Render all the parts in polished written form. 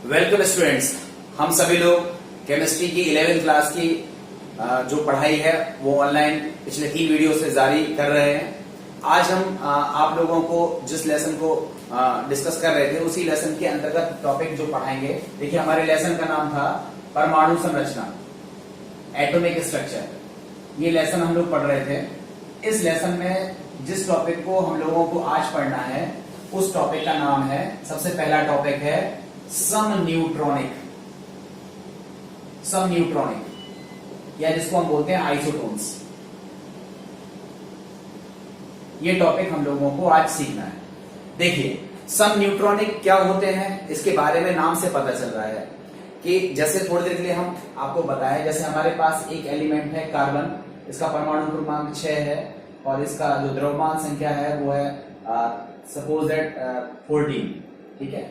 Welcome students, हम सभी लोग केमिस्ट्री की 11वीं क्लास की जो पढ़ाई है वो ऑनलाइन पिछले 3 वीडियो से जारी कर रहे हैं। आज हम आप लोगों को जिस लेसन को डिस्कस कर रहे थे उसी लेसन के अंतर्गत टॉपिक जो पढ़ाएंगे। देखिए, हमारे लेसन का नाम था परमाणु संरचना, एटॉमिक स्ट्रक्चर। ये लेसन हम लोग पढ़ रहे थे। इस लेसन में जिस टॉपिक को हम लोगों को आज पढ़ना है उस टॉपिक का नाम है, सबसे पहला टॉपिक है सम न्यूट्रॉनिक या जिसको हम बोलते हैं आइसोटोन्स। ये टॉपिक हम लोगों को आज सीखना है। देखिए, सम न्यूट्रॉनिक क्या होते हैं इसके बारे में नाम से पता चल रहा है कि जैसे थोड़ी देर के लिए हम आपको बताएं, जैसे हमारे पास एक एलिमेंट है कार्बन, इसका परमाणु क्रमांक 6 है और इसका जो द्रव्यमान संख्या है वो है सपोज दैट 14, ठीक है।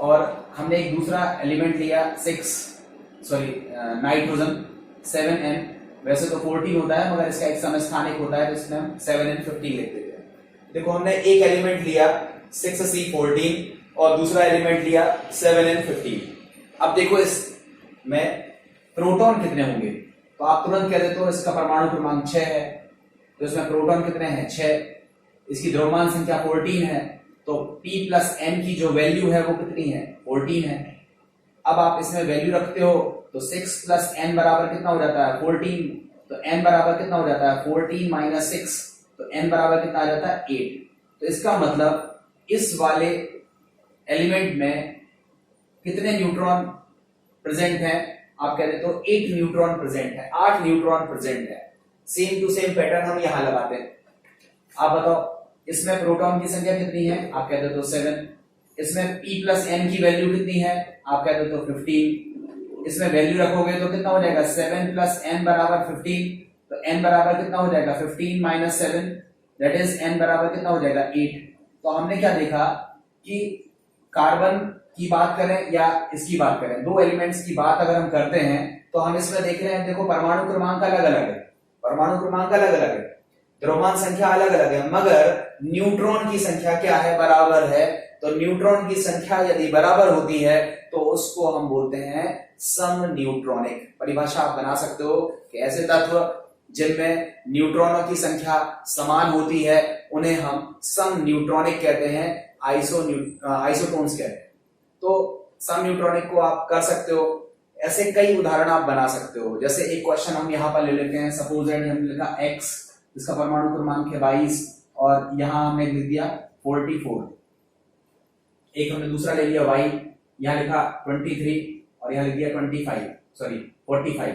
और हमने एक दूसरा एलिमेंट लिया नाइट्रोजन 7n। वैसे तो 14 होता है मगर इसका एक समस्थानिक होता है तो इसमें हम 7n15 लिख देते हैं। देखो, हमने एक एलिमेंट लिया 6C14 और दूसरा एलिमेंट लिया 7n15। अब देखो, इसमें प्रोटॉन कितने होंगे तो आप तुरंत कह देते हो इसका परमाणु क्रमांक 6 है तो इसमें प्रोटॉन कितने हैं, 6। इसकी द्रव्यमान संख्या 14 है तो P प्लस n की जो वैल्यू है वो कितनी है, 14 है। अब आप इसमें वैल्यू रखते हो तो 6 प्लस n बराबर कितना हो जाता है, 14। तो n बराबर कितना हो जाता है, 14 माइनस 6, तो n बराबर कितना आ जाता है, 8। तो इसका मतलब इस वाले एलिमेंट में कितने न्यूट्रॉन प्रेजेंट हैं, आप कह देते हो 8 न्यूट्रॉन प्रेजेंट है, 8 न्यूट्रॉन प्रेजेंट है। सेम टू सेम पैटर्न हम यहां लगाते हैं। आप बताओ, इसमें प्रोटॉन की संख्या कितनी है, आप कहते हो 7। इसमें P प्लस n की वैल्यू कितनी है, आप कहते हो 15। इसमें वैल्यू रखोगे तो कितना हो जाएगा, 7 प्लस n बराबर 15। तो n बराबर कितना हो जाएगा, 15 माइनस 7, दैट इज n बराबर कितना हो जाएगा, 8। तो हमने क्या देखा कि कार्बन की बात करें या इसकी बात करें, दो एलिमेंट्स की बात अगर हम करते हैं तो हम इसमें देख रहे हैं, देखो परमाणु क्रमांक अलग अलग है, परमाणु क्रमांक अलग अलग है, द्रव्यमान संख्या अलग अलग है, मगर न्यूट्रॉन की संख्या क्या है, बराबर है। तो न्यूट्रॉन की संख्या यदि बराबर होती है तो उसको हम बोलते हैं सम न्यूट्रॉनिक। परिभाषा आप बना सकते हो कि ऐसे तत्व जिनमें न्यूट्रॉनों की संख्या समान होती है उन्हें हम सम न्यूट्रॉनिक कहते हैं, आइसोटोन्स कहते हैं। तो सम न्यूट्रॉनिक को आप कर सकते हो। ऐसे कई उदाहरण आप बना सकते हो। जैसे एक क्वेश्चन हम यहाँ पर ले लेते हैं, सपोज दैट हमने लिखा x, इसका परमाणु क्रमांक है 22 और यहां हमने लिख दिया 44। एक हमने दूसरा ले लिया y, यहां लिखा 23 और यहां लिख दिया 45।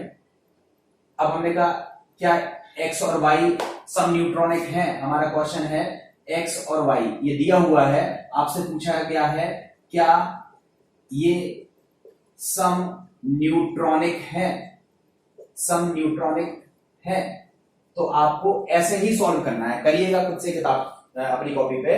अब हमने कहा क्या x और y सम न्यूट्रॉनिक हैं। हमारा क्वेश्चन है x और y ये दिया हुआ है, आपसे पूछा गया है क्या ये सम न्यूट्रॉनिक है, सम न्यूट्रॉनिक है। तो आपको ऐसे ही सॉल्व करना है, करिएगा खुद से किताब अपनी कॉपी पे।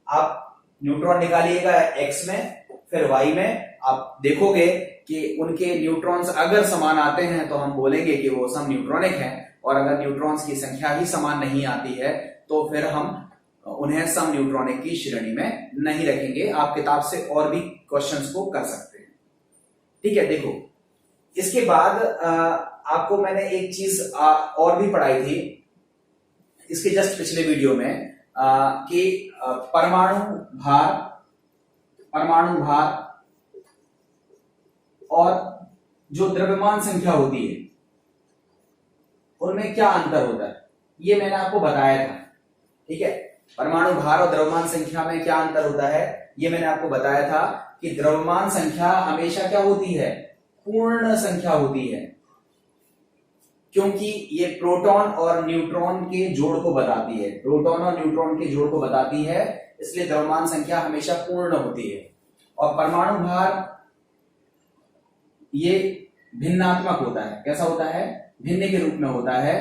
आप न्यूट्रॉन निकालिएगा x में, फिर y में। आप देखोगे कि उनके न्यूट्रॉन्स अगर समान आते हैं तो हम बोलेंगे कि वो सम न्यूट्रॉनिक हैं, और अगर न्यूट्रॉन्स की संख्या ही समान नहीं आती है तो फिर हम उन्हें सम न्यूट्रॉनिक की श्रेणी में नहीं रखेंगे। आप किताब से और भी क्वेश्चंस को कर सकते हैं, ठीक है। देखो, इसके बाद आपको मैंने एक चीज और भी पढ़ाई थी इसके जस्ट पिछले वीडियो में कि परमाणु भार और जो द्रव्यमान संख्या होती है उनमें क्या अंतर होता है, ये मैंने आपको बताया था, ठीक है। परमाणु भार और द्रव्यमान संख्या में क्या अंतर होता है ये मैंने आपको बताया था कि द्रव्यमान संख्या हमेशा क्या होती है, पूर्ण संख्या होती है, क्योंकि ये प्रोटॉन और न्यूट्रॉन के जोड़ को बताती है, प्रोटॉन और न्यूट्रॉन के जोड़ को बताती है, इसलिए द्रव्यमान संख्या हमेशा पूर्ण होती है। और परमाणु भार ये भिन्नात्मक होता है। कैसा होता है, भिन्न के रूप में होता है।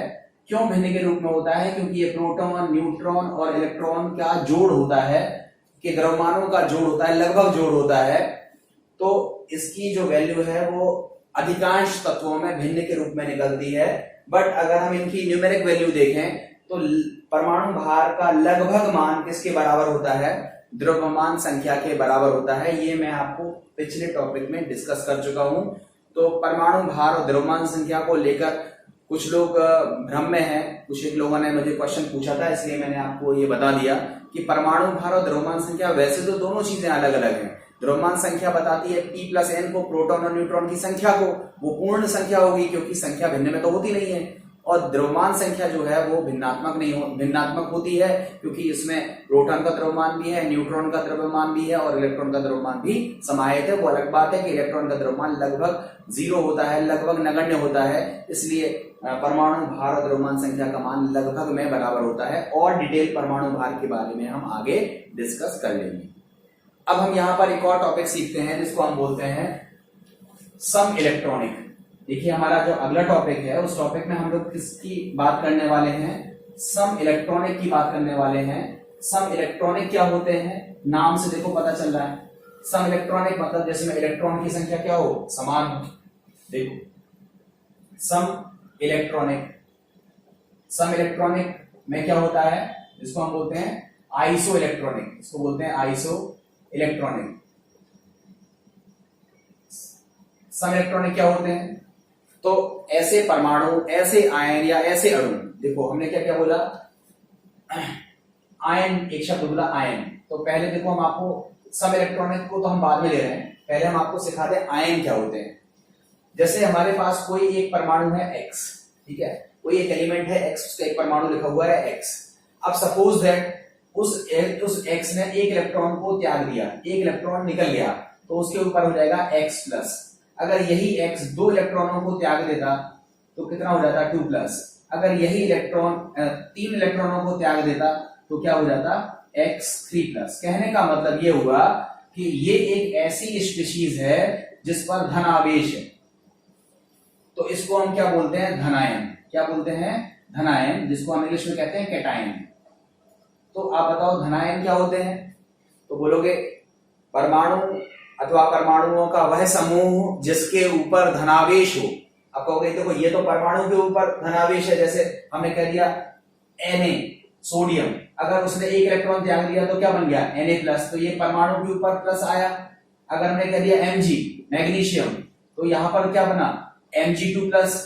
क्यों भिन्न के रूप में होता है, क्योंकि ये प्रोटॉन, न्यूट्रॉन और इलेक्ट्रॉन का जोड़ होता है, कि द्रव्यमानों का जोड़ होता है, लगभग जोड़ होता है। तो इसकी जो वैल्यू है वो अधिकांश तत्वों में भिन्न के रूप में निकलती है। बट अगर हम इनकी न्यूमेरिक वैल्यू देखें तो परमाणु भार का लगभग मान किसके बराबर होता है, द्रव्यमान संख्या के बराबर होता है। ये मैं आपको पिछले टॉपिक में डिस्कस कर चुका हूं। तो परमाणु भार और द्रव्यमान संख्या को लेकर कुछ लोग भ्रम में हैं। कुछ एक लोगों ने मुझे क्वेश्चन पूछा था, इसलिए मैंने आपको ये बता दिया कि परमाणु भार और द्रव्यमान संख्या वैसे तो दोनों चीजें अलग अलग हैं। द्रव्यमान संख्या बताती है P प्लस N को, प्रोटॉन और न्यूट्रॉन की संख्या को, वो पूर्ण संख्या होगी क्योंकि संख्या भिन्न में तो होती नहीं है। और द्रव्यमान संख्या जो है वो भिन्नात्मक होती है क्योंकि इसमें प्रोटॉन का द्रव्यमान भी है, न्यूट्रॉन का द्रव्यमान भी है और इलेक्ट्रॉन का द्रव्यमान भी समाहित है। वो अलग बात है कि इलेक्ट्रॉन का द्रव्यमान लगभग 0 होता है, लगभग नगण्य होता है, इसलिए परमाणु भार और द्रव्यमान संख्या का मान लगभग में बराबर होता है। और डिटेल परमाणु भार के बारे में हम आगे डिस्कस कर लेंगे। अब हम यहाँ पर एक और टॉपिक सीखते हैं जिसको हम बोलते हैं सम इलेक्ट्रॉनिक। देखिए हमारा जो अगला टॉपिक है उस टॉपिक में हम लोग किसकी बात करने वाले हैं, सम इलेक्ट्रॉनिक की बात करने वाले हैं। सम इलेक्ट्रॉनिक क्या होते हैं, नाम से देखो पता चल रहा है। सम इलेक्ट्रॉनिक मतलब जैसे में इलेक्ट्रॉन की संख्या क्या हो, समान हो। देखो सम इलेक्ट्रॉनिक में क्या होता है, जिसको हम बोलते हैं आइसो इलेक्ट्रॉनिक, इसको बोलते हैं आइसो इलेक्ट्रॉनिक। सम इलेक्ट्रॉनिक क्या होते हैं, तो ऐसे परमाणु, ऐसे आयन या ऐसे अणु। देखो हमने क्या क्या बोला, आयन, एक शब्द बोला आयन। तो पहले देखो हम आपको सम इलेक्ट्रॉनिक को तो हम बाद में ले रहे हैं, पहले हम आपको सिखाते हैं आयन क्या होते हैं। जैसे हमारे पास कोई एक परमाणु है X, ठीक है, कोई एक एलिमेंट है X, उसका एक परमाणु लिखा हुआ है X। अब सपोज दैट उस X ने एक इलेक्ट्रॉन को त्याग दिया, एक इलेक्ट्रॉन निकल गया, तो उसके ऊपर हो जाएगा X प्लस। अगर यही X 2 इलेक्ट्रॉनों को त्याग देता तो कितना हो जाता 2 प्लस। अगर यही इलेक्ट्रॉन 3 इलेक्ट्रॉनों को त्याग देता तो क्या हो जाता X 3 प्लस। कहने का मतलब ये हुआ कि ये एक ऐसी स्पीशीज है जिस पर धन आवेश है, तो इसको हम क्या बोलते हैं, धनायन। क्या बोलते हैं, धनायन, जिसको हम इंग्लिश में कहते हैं कैटायन। तो आप बताओ धनायन क्या होते हैं, तो बोलोगे परमाणु अथवा परमाणुओं का वह समूह जिसके ऊपर धनावेश हो। अब कहोगे देखो ये तो परमाणु के ऊपर धनावेश है, जैसे हमने कह दिया Na सोडियम, अगर उसने एक इलेक्ट्रॉन त्याग दिया तो क्या बन गया Na प्लस, तो ये परमाणु के ऊपर प्लस आया। अगर हमने कह दिया Mg मैग्नीशियम, तो यहां पर क्या बना Mg2 प्लस।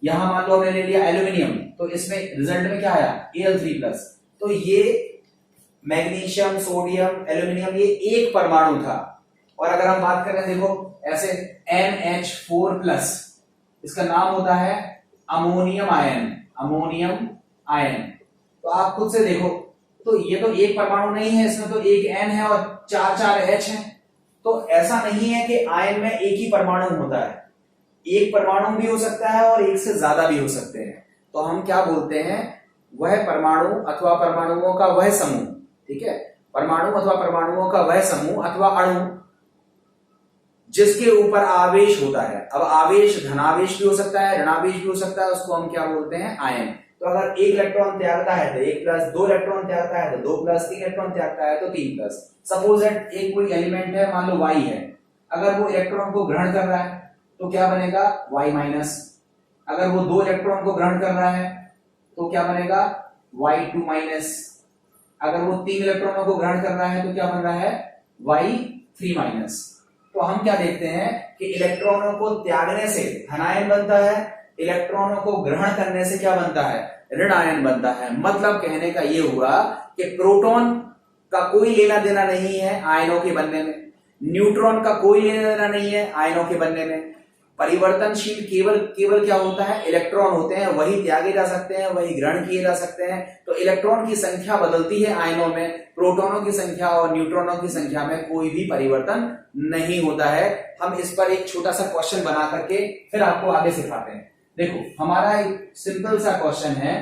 यहां मान लो हमने ले लिया एल्यूमिनियम, तो इसमें रिजल्ट में क्या आया Al3 प्लस। तो ये मैग्नीशियम, सोडियम, एल्यूमिनियम ये एक परमाणु था। और अगर हम बात करें देखो ऐसे NH4 प्लस, इसका नाम होता है अमोनियम आयन, अमोनियम आयन। तो आप खुद से देखो, तो ये तो एक परमाणु नहीं है, इसमें तो एक N है और 4 H है। तो ऐसा नहीं है कि आयन में एक ही परमाणु होता है, एक परमाणु भी हो सकता है और एक से ज्यादा भी हो सकते हैं। तो हम क्या बोलते हैं, वह परमाणु अथवा परमाणुओं का वह समूह, ठीक है, परमाणु अथवा परमाणुओं का वह समूह अथवा अणु जिसके ऊपर आवेश होता है। अब आवेश धनावेश भी हो सकता है, ऋणावेश भी हो सकता है, उसको हम क्या बोलते हैं आयन। तो अगर एक इलेक्ट्रॉन त्यागता है तो 1 प्लस, 2 इलेक्ट्रॉन त्यागता है तो 2 प्लस, 3 इलेक्ट्रॉन त्यागता है तो 3 प्लस। सपोज दैट एक कोई एलिमेंट है, मान लो Y है, अगर वो इलेक्ट्रॉन को ग्रहण कर रहा है तो क्या बनेगा Y माइनस। अगर वो 2 इलेक्ट्रॉन को ग्रहण कर रहा है तो क्या बनेगा Y2 माइनस। अगर वो 3 इलेक्ट्रॉनों को ग्रहण कर रहा है तो क्या बन रहा है Y3 माइनस। तो हम क्या देखते हैं कि इलेक्ट्रॉनों को त्यागने से धनायन बनता है, इलेक्ट्रॉनों को ग्रहण करने से क्या बनता है, ऋण आयन बनता है। मतलब कहने का ये हुआ कि प्रोटॉन का कोई लेना देना नहीं है आयनों के बनने में, न्यूट्रॉन का कोई लेना देना नहीं है आयनों के बनने में। परिवर्तनशील केवल क्या होता है, इलेक्ट्रॉन होते हैं, वही त्यागे जा सकते हैं, वही ग्रहण किए जा सकते हैं। तो इलेक्ट्रॉन की संख्या बदलती है आयनों में, प्रोटॉनों की संख्या और न्यूट्रॉनों की संख्या में कोई भी परिवर्तन नहीं होता है। हम इस पर एक छोटा सा क्वेश्चन बना करके फिर आपको आगे सिखाते हैं। देखो हमारा एक सिंपल सा क्वेश्चन है,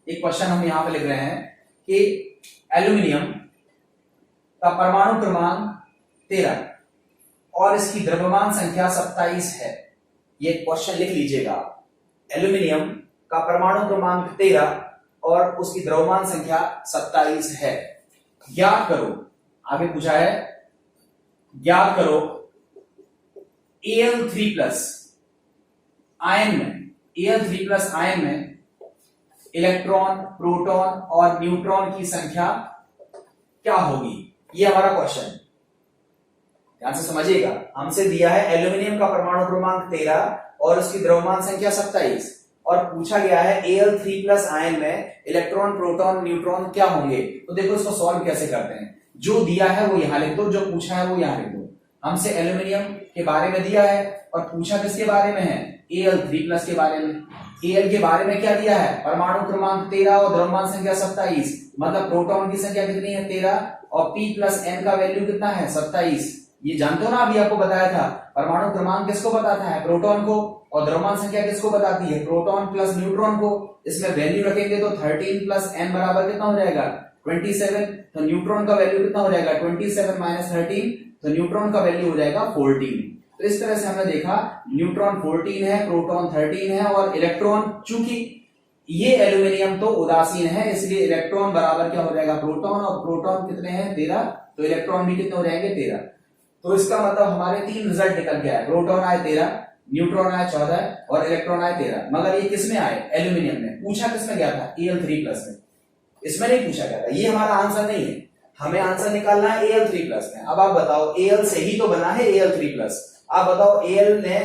एक क्वेश्चन हम यहां पे लिख रहे हैं कि एल्यूमिनियम का परमाणु क्रमांक 13 और इसकी द्रव्यमान संख्या 27 है। ये क्वेश्चन लिख लीजिएगा, एल्यूमिनियम का परमाणु क्रमांक 13 और उसकी द्रव्यमान संख्या 27 है। ज्ञात करो, आगे पूछा है ज्ञात करो Al3 प्लस आयन में, Al3 प्लस आयन में इलेक्ट्रॉन, प्रोटॉन और न्यूट्रॉन की संख्या क्या होगी, ये हमारा क्वेश्चन। ध्यान से समझिएगा, हमसे दिया है एल्यूमिनियम का परमाणु क्रमांक 13 और उसकी द्रव्यमान संख्या 27 और पूछा गया है Al3+ आयन में इलेक्ट्रॉन, प्रोटॉन, न्यूट्रॉन क्या होंगे। तो देखो इसको सॉल्व कैसे करते हैं, जो दिया है वो यहां लिख दो, जो पूछा है वो यहां लिख दो। हमसे एल्यूमिनियम के बारे में दिया है और पूछा किसके बारे में है, Al3+ के बारे में। Al के बारे में क्या दिया है, परमाणु क्रमांक 13 और द्रव्यमान संख्या 27, मतलब प्रोटॉन की संख्या कितनी है 13 और P+N का वैल्यू कितना है 27। ये जानते हो ना, अभी आपको बताया था परमाणु क्रमांक किसको बताता है, प्रोटॉन को, और द्रव्यमान संख्या किसको बताती है, प्रोटॉन प्लस न्यूट्रॉन को। इसमें वैल्यू रखेंगे तो 13+N बराबर कितना हो जाएगा 27, तो न्यूट्रॉन का वैल्यू कितना हो जाएगा 27 - 13, तो न्यूट्रॉन का वैल्यू हो जाएगा 14। तो इस तरह से हमने देखा न्यूट्रॉन 14 है, प्रोटॉन 13 है और इलेक्ट्रॉन, चूंकि ये एल्यूमिनियम तो उदासीन है इसलिए इलेक्ट्रॉन बराबर क्या हो जाएगा प्रोटॉन, और प्रोटॉन कितने हैं 13, तो इलेक्ट्रॉन भी कितने हो जाएंगे 13। तो इसका मतलब हमारे 3 रिजल्ट निकल के आए, प्रोटॉन आए 13, न्यूट्रॉन आए 14 और इलेक्ट्रॉन आए 13। मगर ये किसमें आए, एल्यूमिनियम में। पूछा किसमें गया था, Al3+ में, इसमें नहीं पूछा गया था। ये हमारा आंसर नहीं है, हमें आंसर निकालना है Al3+ में। अब आप बताओ, Al से ही तो बना है Al3+, आप बताओ Al ने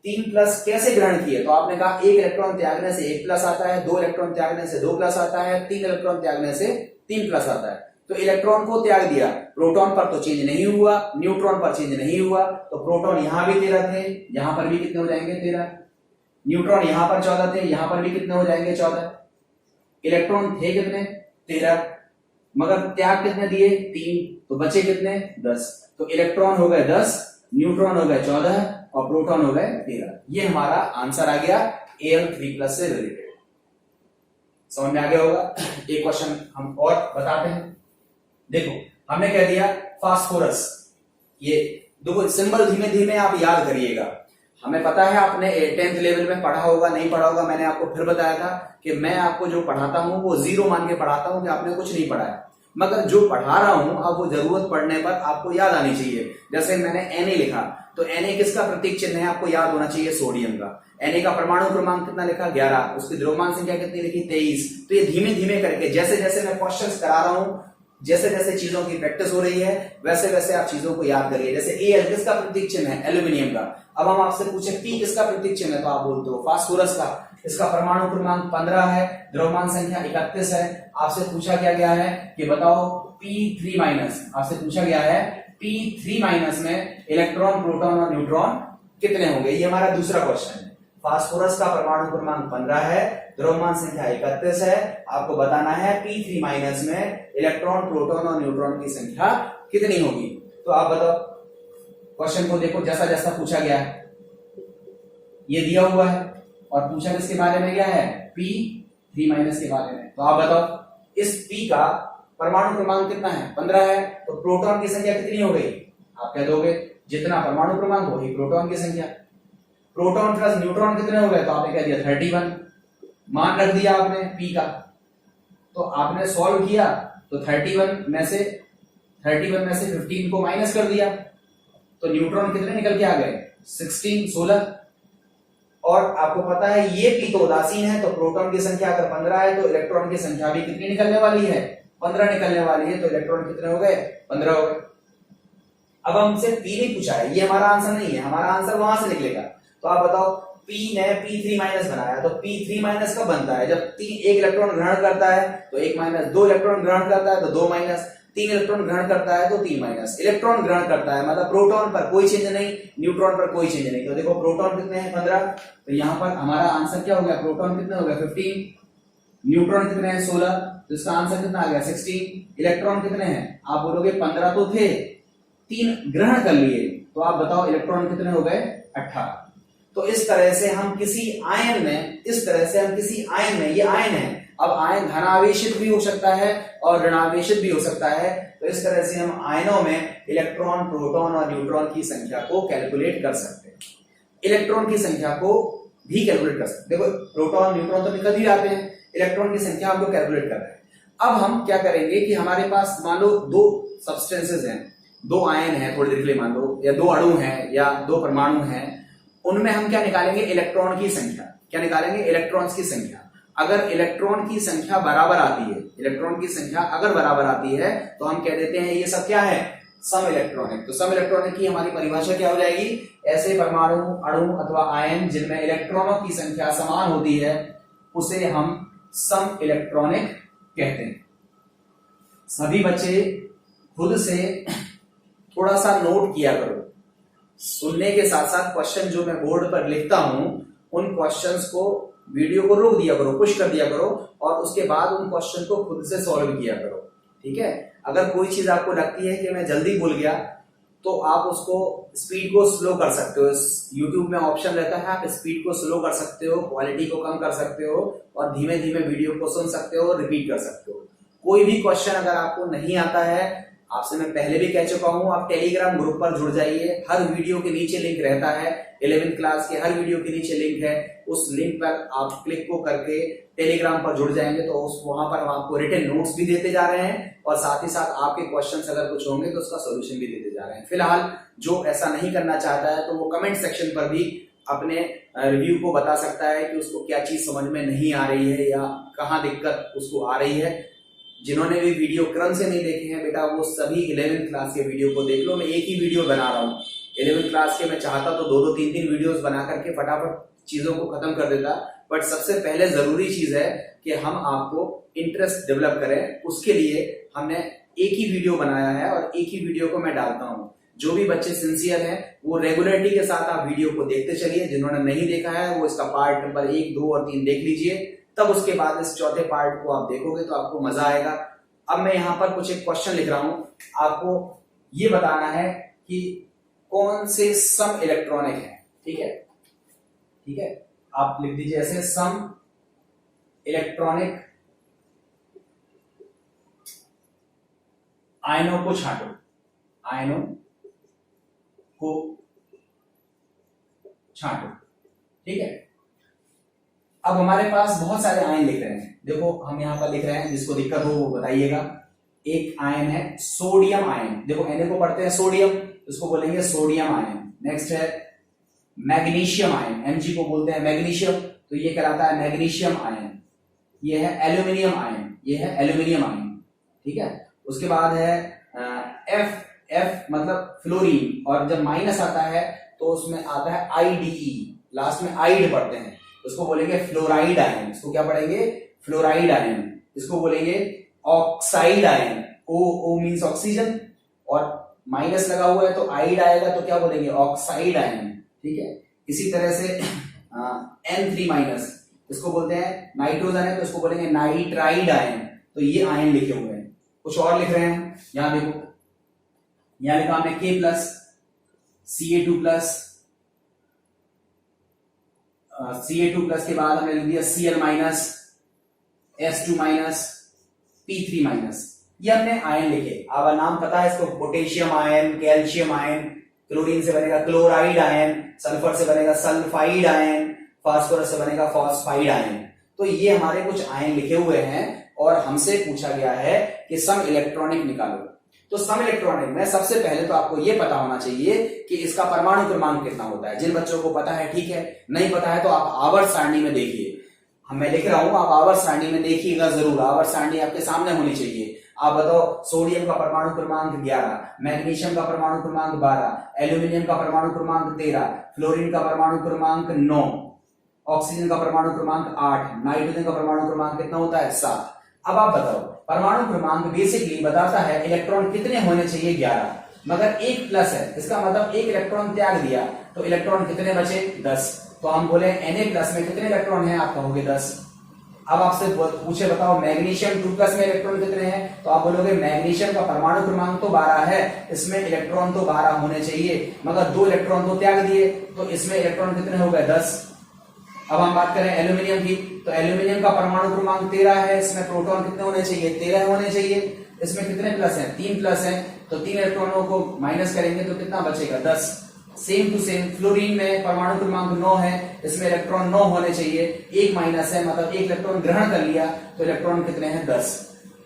3+ कैसे ग्रहण किए। तो आपने कहा 1 इलेक्ट्रॉन त्यागने से 1+ आता है, 2 इलेक्ट्रॉन त्यागने से 2+ आता है, 3 इलेक्ट्रॉन त्यागने से 3+ आता है। तो इलेक्ट्रॉन को त्याग दिया, प्रोटॉन पर तो चेंज नहीं हुआ, न्यूट्रॉन पर चेंज नहीं हुआ, तो प्रोटॉन यहां भी 13 थे, यहां पर भी कितने हो जाएंगे 13, न्यूट्रॉन यहां पर 14 थे, यहां पर भी कितने हो जाएंगे 14, इलेक्ट्रॉन थे कितने 13, मगर त्याग कितने दिए 3, तो बचे कितने 10, तो इलेक्ट्रॉन हो गए 10, न्यूट्रॉन हो गए 14 और प्रोटॉन हो गए 13। ये हमारा आंसर आ गया Al3+ से रिलेटेड। समझ में आ गया होगा। एक क्वेश्चन हम और बताते हैं। देखो हमने कह दिया फास्फोरस, ये देखो सिंबल धीमे धीमे आप याद करिएगा। हमें पता है आपने 10th लेवल में पढ़ा होगा, नहीं पढ़ा होगा, मैंने आपको फिर बताया था कि मैं आपको जो पढ़ाता हूं वो 0 मान के पढ़ाता हूं कि आपने कुछ नहीं पढ़ा है, मगर जो पढ़ा रहा हूं अब वो जरूरत पड़ने पर आपको याद आनी चाहिए। जैसे मैंने Na लिखा, तो Na किसका प्रतीक चिन्ह है, आपको याद होना चाहिए सोडियम का। Na का परमाणु क्रमांक कितना लिखा 11, उसकी द्रव्यमान संख्या कितनी लिखी 23। तो ये धीमे धीमे करके जैसे जैसे मैं क्वेश्चंस करा रहा हूं, जैसे जैसे चीजों की प्रैक्टिस हो रही है वैसे वैसे आप चीजों को याद करिए। जैसे Al किसका प्रतीक चिन्ह है, एल्यूमिनियम का। अब हम आपसे पूछे P किसका प्रतीक चिन्ह है, तो आप बोलते हो फास्फोरस का। इसका परमाणु क्रमांक 15 है, द्रव्यमान संख्या 31 है। आपसे पूछा क्या गया है कि बताओ P3-, आपसे पूछा गया है P3- में इलेक्ट्रॉन, प्रोटॉन और न्यूट्रॉन कितने होंगे। ये हमारा दूसरा क्वेश्चन है। फास्फोरस का परमाणु क्रमांक 15 है, द्रव्यमान संख्या 31 है। आपको बताना है P3- में इलेक्ट्रॉन, प्रोटॉन और न्यूट्रॉन की संख्या कितनी होगी। तो आप बताओ, क्वेश्चन को देखो जैसा जैसा पूछा गया है, ये दिया हुआ है और पूछा किसके बारे में गया है, P3- के बारे में। तो आप बताओ इस P का परमाणु क्रमांक कितना है 15 है, तो प्रोटॉन की संख्या कितनी हो गई, आप कह दोगे जितना परमाणु क्रमांक वही प्रोटॉन की संख्या। प्रोटॉन प्लस न्यूट्रॉन कितने हो गए, तो आपने कह दिया 31, मान रख दिया आपने P का। तो आपने सॉल्व किया तो 31 में से 15 को माइनस कर दिया, तो न्यूट्रॉन कितने निकल के आ गए 16। और आपको पता है ये P तो उदासीन है, तो प्रोटॉन की संख्या अगर 15 है तो इलेक्ट्रॉन की संख्या भी कितनी निकलने वाली है 15 निकलने वाली है, तो इलेक्ट्रॉन कितने हो गए 15 हो गए। अब हमसे P नहीं पूछा है, ये हमारा आंसर नहीं है, हमारा आंसर वहां से निकलेगा। तो आप बताओ P ने P3- बनाया, तो P3- कब बनता है, जब 1 इलेक्ट्रॉन ग्रहण करता है तो 1-, 2 इलेक्ट्रॉन ग्रहण करता है तो 2-, 3 इलेक्ट्रॉन ग्रहण करता है तो 3-। इलेक्ट्रॉन ग्रहण करता है मतलब प्रोटॉन पर कोई चेंज नहीं, न्यूट्रॉन पर कोई चेंज नहीं। तो देखो प्रोटॉन कितने हैं 15, तो यहाँ पर हमारा आंसर क्या हो गया, प्रोटॉन कितने हो गए 15, न्यूट्रॉन कितने हैं 16, तो इसका आंसर कितना आ गया 16। इलेक्ट्रॉन कितने हैं, आप बोलोगे 15 तो थे, 3 ग्रहण कर लिए, तो आप बताओ इलेक्ट्रॉन कितने हो गए 18। तो इस तरह से हम किसी आयन में, ये आयन है, अब आयन धनावेशित भी हो सकता है और ऋणावेशित भी हो सकता है। तो इस तरह से हम आयनों में इलेक्ट्रॉन, प्रोटॉन और न्यूट्रॉन की संख्या को कैलकुलेट कर सकते हैं, इलेक्ट्रॉन की संख्या को भी कैलकुलेट कर सकते हैं। देखो प्रोटॉन, न्यूट्रॉन तो निकल ही आते हैं, इलेक्ट्रॉन की संख्या हम लोग कैलकुलेट कर रहे हैं। अब हम क्या करेंगे कि हमारे पास मान लो 2 सब्सटेंसेस हैं, 2 आयन है, थोड़ी देर के लिए मान लो, या 2 अणु हैं या 2 परमाणु हैं, उनमें हम क्या निकालेंगे, इलेक्ट्रॉन की संख्या। क्या निकालेंगे, इलेक्ट्रॉन्स की संख्या। अगर इलेक्ट्रॉन की संख्या बराबर आती है, इलेक्ट्रॉन की संख्या अगर बराबर आती है तो हम कह देते हैं ये सब क्या है, सम इलेक्ट्रॉनिक। तो सम इलेक्ट्रॉनिक की हमारी परिभाषा क्या हो जाएगी, ऐसे परमाणु, अणु अथवा आयन जिनमें इलेक्ट्रॉनों की संख्या समान होती है उसे हम सम इलेक्ट्रॉनिक कहते हैं। सभी बच्चे खुद से थोड़ा सा नोट किया करो, सुनने के साथ साथ क्वेश्चन जो मैं बोर्ड पर लिखता हूं उन क्वेश्चंस को, वीडियो को रोक दिया करो, पुश कर दिया करो और उसके बाद उन क्वेश्चन को खुद से सॉल्व किया करो, ठीक है। अगर कोई चीज आपको लगती है कि मैं जल्दी भूल गया तो आप उसको स्पीड को स्लो कर सकते हो। यूट्यूब में ऑप्शन रहता है, आप स्पीड को स्लो कर सकते हो, क्वालिटी को कम कर सकते हो और धीमे धीमे वीडियो को सुन सकते हो, रिपीट कर सकते हो। कोई भी क्वेश्चन अगर आपको नहीं आता है, आपसे मैं पहले भी कह चुका हूं, आप टेलीग्राम ग्रुप पर जुड़ जाइए, हर वीडियो के नीचे लिंक रहता है, 11वीं क्लास के हर वीडियो के नीचे लिंक है, उस लिंक पर आप क्लिक को करके टेलीग्राम पर जुड़ जाएंगे तो वहां पर हम आपको रिटन नोट्स भी देते जा रहे हैं और साथ ही साथ आपके क्वेश्चंस अगर कुछ होंगे तो उसका सोल्यूशन भी देते जा रहे हैं। फिलहाल जो ऐसा नहीं करना चाहता है तो वो कमेंट सेक्शन पर भी अपने रिव्यू को बता सकता है कि उसको क्या चीज समझ में नहीं आ रही है या कहाँ दिक्कत उसको आ रही है। जिन्होंने भी वीडियो क्रम से नहीं देखे हैं बेटा, वो सभी 11वीं क्लास के वीडियो को देख लो। मैं एक ही वीडियो बना रहा हूँ, 11वीं क्लास के मैं चाहता तो 2-2 3-3 वीडियोस बना करके फटाफट चीजों को खत्म कर देता, बट सबसे पहले जरूरी चीज है कि हम आपको इंटरेस्ट डेवलप करें। उसके लिए हमने एक ही वीडियो बनाया है और एक ही वीडियो को मैं डालता हूँ। जो भी बच्चे सिंसियर हैं वो रेगुलरिटी के साथ आप वीडियो को देखते चलिए। जिन्होंने नहीं देखा है वो इसका पार्ट नंबर 1, 2 और 3 देख लीजिए, तब उसके बाद इस चौथे पार्ट को आप देखोगे तो आपको मजा आएगा। अब मैं यहाँ पर कुछ एक क्वेश्चन लिख रहा हूं, आपको ये बताना है कि कौन से सम इलेक्ट्रॉनिक है, ठीक है, ठीक है। आप लिख दीजिए ऐसे, सम इलेक्ट्रॉनिक आयनों को छांटो, आयनों को छांटो, ठीक है। अब हमारे पास बहुत सारे आयन लिख रहे हैं, देखो हम यहां पर लिख रहे हैं, जिसको दिक्कत हो वो बताइएगा। एक आयन है सोडियम आयन, देखो Na को पढ़ते हैं सोडियम, इसको बोलेंगे सोडियम आयन। नेक्स्ट है मैग्नीशियम आयन, Mg को बोलते हैं मैग्नीशियम, तो ये कहलाता है मैग्नीशियम आयन। ये है एल्यूमिनियम आयन, ये है एल्यूमिनियम आयन, ठीक है। उसके बाद है F मतलब फ्लोरीन, और जब माइनस आता है तो उसमें आता है IDE, लास्ट में आइड पढ़ते हैं, उसको बोलेंगे फ्लोराइड आयन। इसको क्या पढ़ेंगे, फ्लोराइड आयन। इसको बोलेंगे oxide ion, O means oxygen और माइनस लगा हुआ है तो आइड आएगा तो क्या बोलेंगे, ऑक्साइड आयन, ठीक है। इसी तरह से N3 माइनस, इसको बोलते हैं नाइट्रोजन है तो इसको बोलेंगे नाइट्राइड आयन। तो ये आयन लिखे हुए हैं। कुछ और लिख रहे हैं, यहां देखो, यहां लिखा हमने K plus, Ca2 plus, Ca2 plus के बाद हमने लिख दिया Cl minus, S2 minus, P3 minus. ये हमने आयन लिखे। अब नाम पता है इसको, potassium ion, calcium ion, chlorine से बनेगा क्लोराइड आयन, सल्फर से बनेगा सल्फाइड आयन, फास्फोरस से बनेगा फॉस्फाइड आयन। तो ये हमारे कुछ आयन लिखे हुए हैं और हमसे पूछा गया है कि सम इलेक्ट्रॉनिक निकालो। तो सम इलेक्ट्रॉनिक में सबसे पहले तो आपको यह पता होना चाहिए कि इसका परमाणु क्रमांक कितना होता है। जिन बच्चों को पता है ठीक है, नहीं पता है तो आप आवर्त सारणी में देखिए। मैं लिख रहा हूं, आप आवर्त सारणी में देखिएगा जरूर, आवर्त सारणी आपके सामने होनी चाहिए। आप बताओ, सोडियम का परमाणु क्रमांक 11, मैग्नीशियम का परमाणु क्रमांक 12, एल्यूमिनियम का परमाणु क्रमांक 13, फ्लोरीन का परमाणु क्रमांक 9, ऑक्सीजन का परमाणु क्रमांक 8, नाइट्रोजन का परमाणु क्रमांक कितना होता है, 7। अब आप बताओ, परमाणु क्रमांक बेसिकली बताता है इलेक्ट्रॉन कितने होने चाहिए, 11, मगर एक प्लस है, इसका मतलब एक इलेक्ट्रॉन त्याग दिया तो इलेक्ट्रॉन कितने बचे, 10। तो हम बोले Na प्लस में कितने इलेक्ट्रॉन हैं, आप कहोगे 10। अब आपसे पूछे बताओ मैग्नीशियम 2 प्लस में इलेक्ट्रॉन कितने हैं, तो आप बोलोगे मैग्नीशियम का परमाणु क्रमांक तो 12 है, इसमें इलेक्ट्रॉन तो 12 होने चाहिए, मगर 2 इलेक्ट्रॉन तो त्याग दिए, तो इसमें इलेक्ट्रॉन कितने हो गए, 10। अब हम बात करें एल्यूमिनियम की, तो एल्यूमिनियम का परमाणु क्रमांक 13 है, इसमें प्रोटॉन कितने होने चाहिए, 13 होने चाहिए। इसमें कितने प्लस हैं, 3 प्लस हैं, तो 3 इलेक्ट्रॉनों को माइनस करेंगे तो कितना बचेगा, 10। सेम टू सेम फ्लोरीन में परमाणु क्रमांक 9 है, इसमें इलेक्ट्रॉन 9 होने चाहिए, एक माइनस है, मतलब एक इलेक्ट्रॉन ग्रहण कर लिया तो इलेक्ट्रॉन कितने हैं, 10।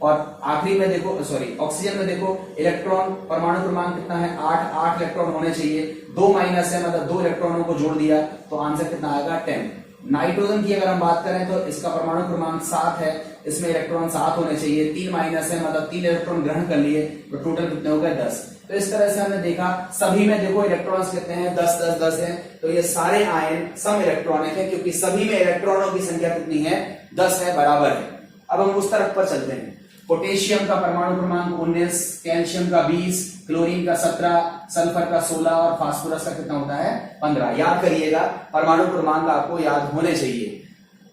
और आखिरी में देखो, सॉरी ऑक्सीजन में देखो, इलेक्ट्रॉन परमाणु क्रमांक कितना है, 8 इलेक्ट्रॉन होने चाहिए, 2 माइनस है, मतलब 2 इलेक्ट्रॉनों को जोड़ दिया तो आंसर कितना आएगा, 10। नाइट्रोजन की अगर हम बात करें तो इसका परमाणु क्रमांक 7 है, इसमें इलेक्ट्रॉन 7 होने चाहिए, 3 माइनस है मतलब 3 इलेक्ट्रॉन ग्रहण कर लिए, तो टोटल कितने हो गए 10। तो इस तरह से हमने देखा सभी में देखो इलेक्ट्रॉन्स कितने हैं 10 10 10 है, तो ये सारे आयन सम इलेक्ट्रॉनिक है क्योंकि सभी में इलेक्ट्रॉनों की संख्या कितनी है 10 है, बराबर है। अब हम उस तरफ पर चलते हैं। पोटेशियम का परमाणु क्रमांक 19, कैल्शियम का 20, क्लोरीन का 17, सल्फर का 16 और फास्फोरस का कितना होता है 15। याद करिएगा परमाणु क्रमांक आपको याद होने चाहिए।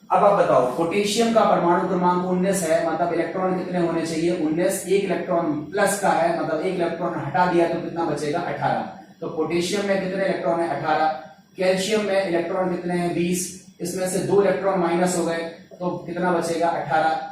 अब आप बताओ पोटेशियम का परमाणु क्रमांक 19 है मतलब इलेक्ट्रॉन कितने होने चाहिए 19, एक इलेक्ट्रॉन प्लस का है मतलब एक इलेक्ट्रॉन हटा दिया तो कितना बचेगा 18। तो पोटेशियम में कितने इलेक्ट्रॉन है 18। कैल्शियम में इलेक्ट्रॉन कितने हैं 20, इसमें से 2 इलेक्ट्रॉन माइनस हो गए तो कितना बचेगा 18।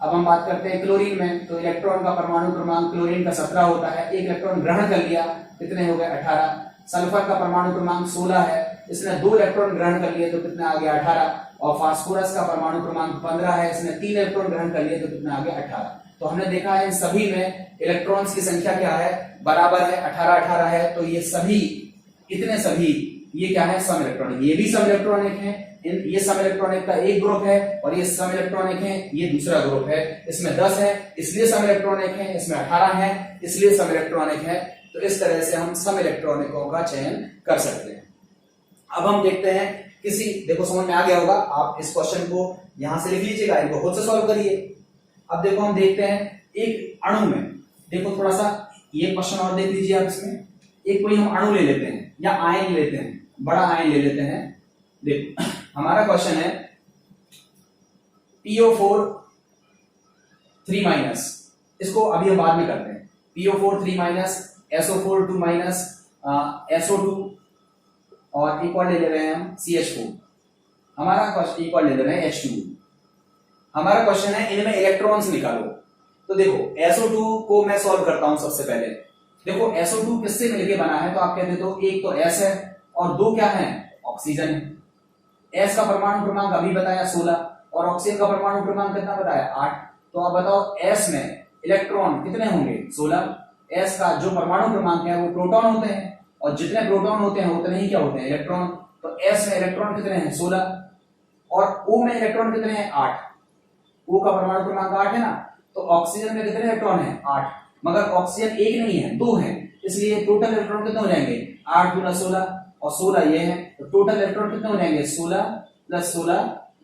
अब हम बात करते हैं क्लोरीन में, तो इलेक्ट्रॉन का परमाणु क्रमांक क्लोरीन का 17 होता है, एक इलेक्ट्रॉन ग्रहण कर लिया कितने हो गए 18। सल्फर का परमाणु क्रमांक 16 है, इसने 2 इलेक्ट्रॉन ग्रहण कर लिए तो कितना आ गया 18। और फास्फोरस का परमाणु क्रमांक 15 है, इसने 3 इलेक्ट्रॉन ग्रहण कर लिए तो कितना आ गया 18। तो हमने देखा है इन सभी में इलेक्ट्रॉन्स की संख्या क्या है बराबर है 18 18 है। तो ये सभी इतने सभी ये क्या है सम इलेक्ट्रॉनिक, ये भी सम इलेक्ट्रॉनिक है, ये सम इलेक्ट्रॉनिक का एक ग्रुप है और ये सम इलेक्ट्रॉनिक है ये दूसरा ग्रुप है। इसमें 10 है इसलिए सम इलेक्ट्रॉनिक है, इसमें 18 है इसलिए सम इलेक्ट्रॉनिक है। तो इस तरह से हम सम इलेक्ट्रॉनिकों का चयन कर सकते हैं। अब हम देखते हैं किसी, देखो समझ में आ गया होगा, आप इस क्वेश्चन को यहां से लिख लीजिएगा, इनको खुद से सॉल्व करिए। अब देखो हम देखते हैं एक अणु में, देखो थोड़ा सा ये क्वेश्चन और देख लीजिए आप। इसमें एक कोई हम अणु ले लेते हैं या आयन लेते हैं, बड़ा आयन ले लेते हैं। देखो हमारा क्वेश्चन है PO4 3-, इसको अभी हम बाद में करते हैं। PO4 3-, SO4 2-, SO2 और एक और ले रहे हैं हम CH4। हमारा क्वेश्चन एक और ले रहे हैं H2। हमारा क्वेश्चन है इनमें इलेक्ट्रॉन्स निकालो। तो देखो SO2 को मैं सॉल्व करता हूं सबसे पहले। देखो SO2 किससे मिलके बना है, तो आप कहते हो एक तो S है और 2 क्या है ऑक्सीजन है। S का परमाणु क्रमांक अभी बताया 16 और ऑक्सीजन का परमाणु क्रमांक कितना बताया 8। तो आप बताओ S में इलेक्ट्रॉन कितने होंगे 16। S का जो परमाणु क्रमांक है वो प्रोटॉन होते हैं और जितने प्रोटॉन होते हैं उतने ही क्या होते हैं इलेक्ट्रॉन। तो S में इलेक्ट्रॉन कितने हैं 16 और O में इलेक्ट्रॉन कितने हैं 8। O का परमाणु क्रमांक 8 है ना, तो ऑक्सीजन में कितने इलेक्ट्रॉन है 8, मगर ऑक्सीजन एक नहीं है 2 है, इसलिए टोटल इलेक्ट्रॉन कितने हो जाएंगे 8 × 16 और 16 ये है, तो टोटल इलेक्ट्रॉन कितने हो जाएंगे 16 + 16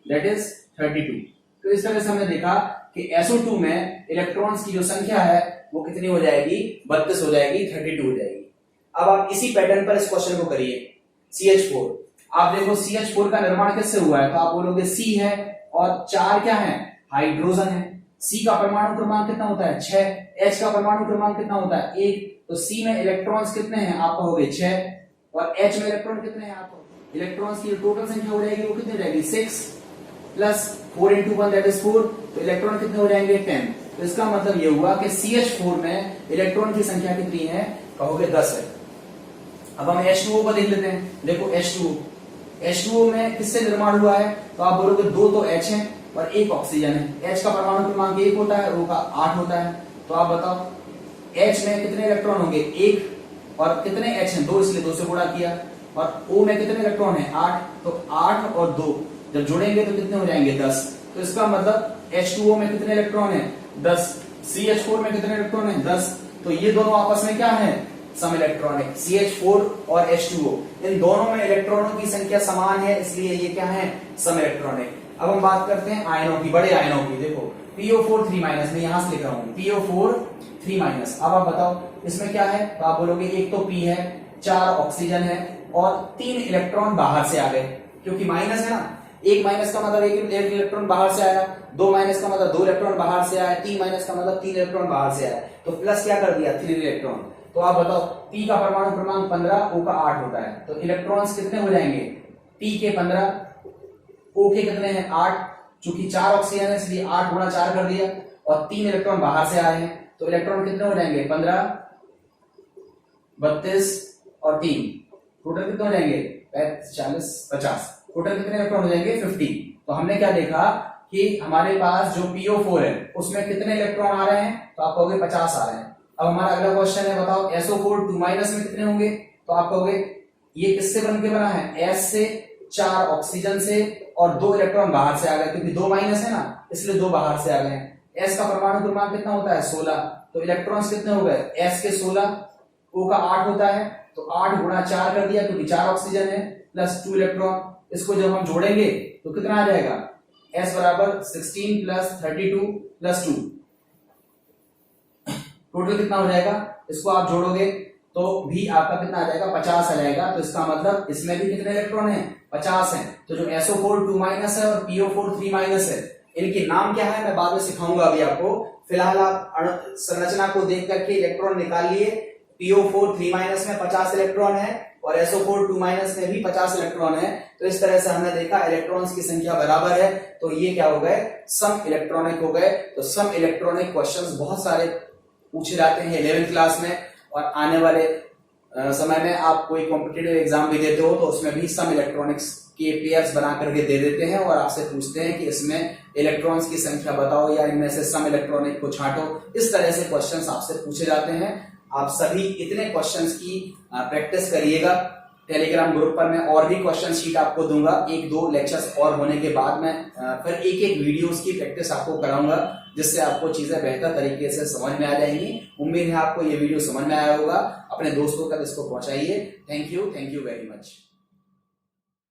दैट इज 32। तो इस तरह से हमने देखा कि SO2 में इलेक्ट्रॉन्स की जो संख्या है वो कितनी हो जाएगी 32 हो जाएगी, 32 हो जाएगी। अब आप इसी पैटर्न पर इस क्वेश्चन को करिए। CH4, आप देखो CH4 का निर्माण किससे हुआ है, तो आप बोलोगे C है और 4 क्या है हाइड्रोजन है। C का परमाणु क्रमांक कितना होता है 6, H का परमाणु क्रमांक कितना होता है 1, तो C में इलेक्ट्रॉन्स कितने हैं आप कहोगे 6 और H में इलेक्ट्रॉन कितने हैं आप कहोगे, इलेक्ट्रॉन्स की टोटल संख्या हो जाएगी वो कितनी हो जाएगी 6 + 4 × 1 दैट इज 4, तो इलेक्ट्रॉन कितने हो जाएंगे 10। तो इसका मतलब ये हुआ कि CH4 में इलेक्ट्रॉन की संख्या कितनी है कहोगे 10 है। अब हम H2O को देख लेते हैं। देखो H2O में किससे निर्माण हुआ है, तो आप बोलोगे 2 तो H है और 1 ऑक्सीजन है। H का परमाणु क्रमांक 1 होता है, O का 8 होता है। तो आप बताओ H में कितने इलेक्ट्रॉन होंगे 1 और कितने H हैं 2, इसलिए 2 से गुणा किया, और O में कितने इलेक्ट्रॉन हैं 8, तो 8 और 2 जब जोड़ेंगे तो कितने हो जाएंगे 10। तो इसका मतलब H2O में कितने इलेक्ट्रॉन हैं 10, CH4 में कितने इलेक्ट्रॉन हैं 10। तो ये दोनों आपस में क्या है सम इलेक्ट्रॉनिक, CH4 और H2O इन दोनों में इलेक्ट्रॉनों की संख्या समान है, इसलिए ये क्या है सम इलेक्ट्रॉनिक। अब हम बात करते हैं आयनों की, बड़े आयनों की। देखो PO4 3-, मैं यहां से लिख रहा हूं PO4 3-। अब आप बताओ इसमें क्या है, तो आप बोलोगे एक तो P है, 4 ऑक्सीजन है और 3 इलेक्ट्रॉन बाहर से आ गए, क्योंकि माइनस है ना, 1 माइनस का मतलब एक इलेक्ट्रॉन बाहर से आया, 2 माइनस का मतलब 2 इलेक्ट्रॉन बाहर से आया, 3 माइनस का मतलब 3 इलेक्ट्रॉन बाहर से आया, तो प्लस क्या कर दिया 3 इलेक्ट्रॉन। तो आप बताओ P का परमाणु क्रमांक 15, O का 8 होता है, तो इलेक्ट्रॉन्स कितने हो जाएंगे P के 15, O के कितने हैं 8, चूंकि 4 ऑक्सीजन है इसलिए 8 × 4 कर दिया और 3 इलेक्ट्रॉन बाहर से आए हैं, तो इलेक्ट्रॉन कितने हो जाएंगे 15, 32 और 3, टोटल कितने हो जाएंगे 40 50, टोटल कितने इलेक्ट्रॉन हो जाएंगे 50। तो हमने क्या देखा कि हमारे पास जो PO4 है उसमें कितने इलेक्ट्रॉन आ रहे हैं, तो आप कहोगे 50 आ रहे हैं। अब हमारा अगला क्वेश्चन है बताओ SO4 2- में कितने होंगे, तो आप कहोगे ये किससे बनके बना है S से 4 ऑक्सीजन से और 2 इलेक्ट्रॉन बाहर से आ गए, क्योंकि 2 माइनस है ना, इसलिए 2 बाहर से आ गए। S का परमाणु क्रमांक कितना होता है 16, तो इलेक्ट्रॉन्स कितने हो गए S के 16, O का 8 होता है, तो 8 गुणा 4 कर दिया क्योंकि 4 ऑक्सीजन है प्लस 2 इलेक्ट्रॉन। इसको जब हम जोड़ेंगे तो कितना आ जाएगा S बराबर 16 प्लस 32 प्लस 2, टोटल कितना हो जाएगा, इसको आप जोड़ोगे तो भी आपका कितना आ जाएगा 50 आ जाएगा। तो इसका मतलब इसमें भी कितने इलेक्ट्रॉन हैं 50 हैं। तो जो SO4 2 माइनस है और PO4 3 माइनस है, इनके नाम क्या है मैं बाद में सिखाऊंगा अभी आपको। फिलहाल आप संरचना को देख करके इलेक्ट्रॉन निकाल लिए। PO4 3 माइनस में 50 इलेक्ट्रॉन है और SO4 2 माइनस में भी 50 इलेक्ट्रॉन है। तो इस तरह से हमने देखा इलेक्ट्रॉन्स की संख्या बराबर है, तो ये क्या हो गए सम इलेक्ट्रॉनिक हो गए। तो सम इलेक्ट्रॉनिक क्वेश्चंस बहुत सारे पूछे जाते हैं 11th क्लास में, और आने वाले समय में आप कोई कॉम्पिटिटिव एग्जाम भी देते हो तो उसमें भी सम इलेक्ट्रॉनिक्स के पेयर्स बना करके दे देते हैं और आपसे पूछते हैं कि इसमें इलेक्ट्रॉन्स की संख्या बताओ या इनमें से सम इलेक्ट्रॉनिक को छांटो। इस तरह से क्वेश्चंस आपसे पूछे जाते हैं। आप सभी इतने क्वेश्चंस की प्रैक्टिस करिएगा। टेलीग्राम ग्रुप पर मैं और भी क्वेश्चन शीट आपको दूंगा। 1-2 लेक्चर्स और होने के बाद मैं फिर एक वीडियोस की प्रैक्टिस आपको कराऊंगा, जिससे आपको चीजें बेहतर तरीके से समझ में आ जाएंगी। उम्मीद है आपको ये वीडियो समझ में आया होगा। अपने दोस्तों तक इसको पहुंचाइए। Thank you very much.